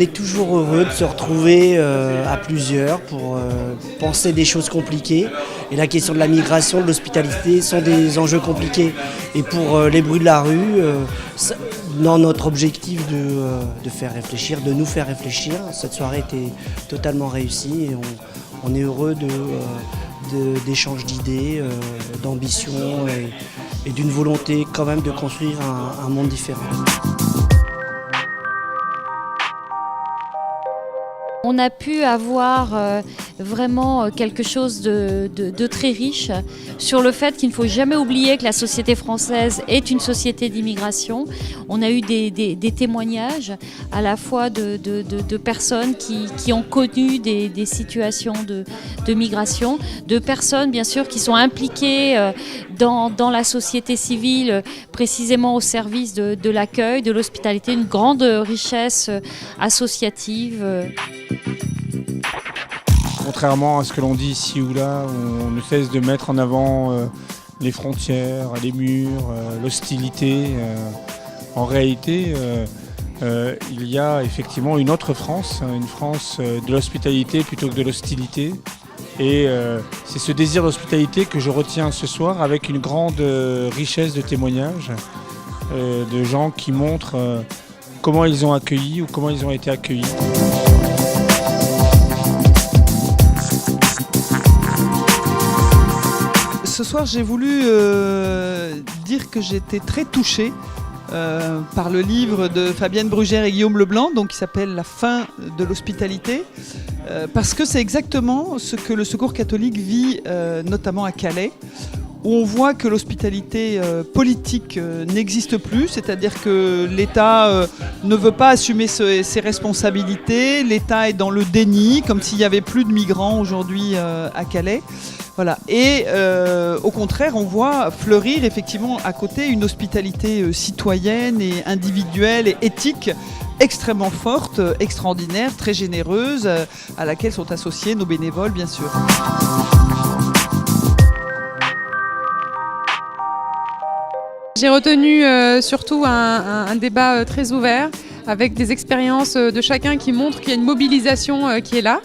est toujours heureux de se retrouver à plusieurs pour penser des choses compliquées. Et la question de la migration, de l'hospitalité sont des enjeux compliqués. Et pour les bruits de la rue, dans notre objectif de faire réfléchir, de nous faire réfléchir, cette soirée était totalement réussie et on est heureux d'échanges d'idées, d'ambition et d'une volonté quand même de construire un monde différent. On a pu avoir vraiment quelque chose de très riche sur le fait qu'il ne faut jamais oublier que la société française est une société d'immigration. On a eu des témoignages à la fois de personnes qui ont connu des situations de migration, de personnes bien sûr qui sont impliquées dans la société civile, précisément au service de l'accueil, de l'hospitalité, une grande richesse associative. Contrairement à ce que l'on dit ici ou là, on ne cesse de mettre en avant les frontières, les murs, l'hostilité. En réalité, il y a effectivement une autre France, une France de l'hospitalité plutôt que de l'hostilité. Et c'est ce désir d'hospitalité que je retiens ce soir avec une grande richesse de témoignages de gens qui montrent comment ils ont accueilli ou comment ils ont été accueillis. Ce soir, j'ai voulu dire que j'étais très touchée par le livre de Fabienne Brugère et Guillaume Leblanc, donc, qui s'appelle « La fin de l'hospitalité », parce que c'est exactement ce que le Secours catholique vit, notamment à Calais, où on voit que l'hospitalité politique n'existe plus, c'est-à-dire que l'État ne veut pas assumer ses responsabilités, l'État est dans le déni, comme s'il n'y avait plus de migrants aujourd'hui à Calais. Voilà. Et au contraire, on voit fleurir effectivement à côté une hospitalité citoyenne et individuelle et éthique extrêmement forte, extraordinaire, très généreuse, à laquelle sont associés nos bénévoles, bien sûr. J'ai retenu surtout un débat très ouvert, avec des expériences de chacun qui montrent qu'il y a une mobilisation qui est là,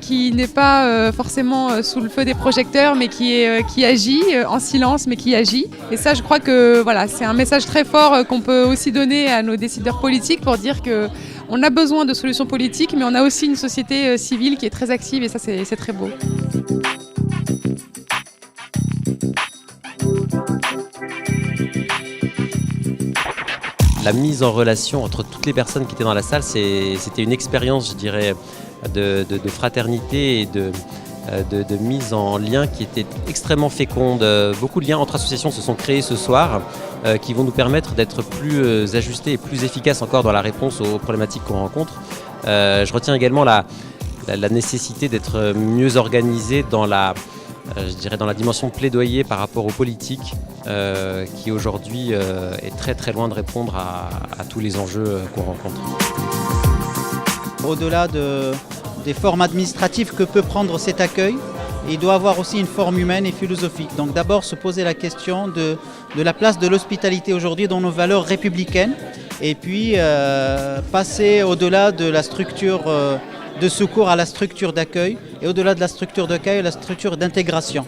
qui n'est pas forcément sous le feu des projecteurs, mais qui agit en silence, mais qui agit. Et ça, je crois que voilà, c'est un message très fort qu'on peut aussi donner à nos décideurs politiques pour dire qu'on a besoin de solutions politiques, mais on a aussi une société civile qui est très active, et ça, c'est très beau. La mise en relation entre toutes les personnes qui étaient dans la salle, c'était une expérience, je dirais, de fraternité et de mise en lien qui était extrêmement féconde. Beaucoup de liens entre associations se sont créés ce soir qui vont nous permettre d'être plus ajustés et plus efficaces encore dans la réponse aux problématiques qu'on rencontre. Je retiens également la nécessité d'être mieux organisé dans je dirais dans la dimension plaidoyer par rapport aux politiques qui aujourd'hui est très très loin de répondre à tous les enjeux qu'on rencontre. Au-delà des formes administratives que peut prendre cet accueil, il doit avoir aussi une forme humaine et philosophique. Donc d'abord se poser la question de la place de l'hospitalité aujourd'hui dans nos valeurs républicaines et puis passer au-delà de la structure de secours à la structure d'accueil et au-delà de la structure d'accueil à la structure d'intégration.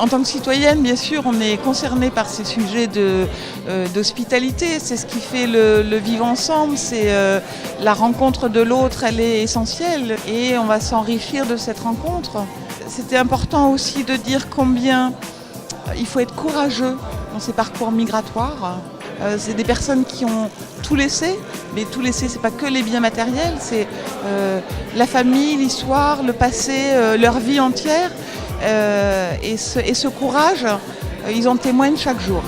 En tant que citoyenne, bien sûr, on est concerné par ces sujets d'hospitalité. C'est ce qui fait le vivre ensemble. C'est la rencontre de l'autre, elle est essentielle et on va s'enrichir de cette rencontre. C'était important aussi de dire combien il faut être courageux dans ces parcours migratoires. C'est des personnes qui ont tout laissé, mais tout laissé, c'est pas que les biens matériels, c'est la famille, l'histoire, le passé, leur vie entière. Et ce courage, ils en témoignent chaque jour.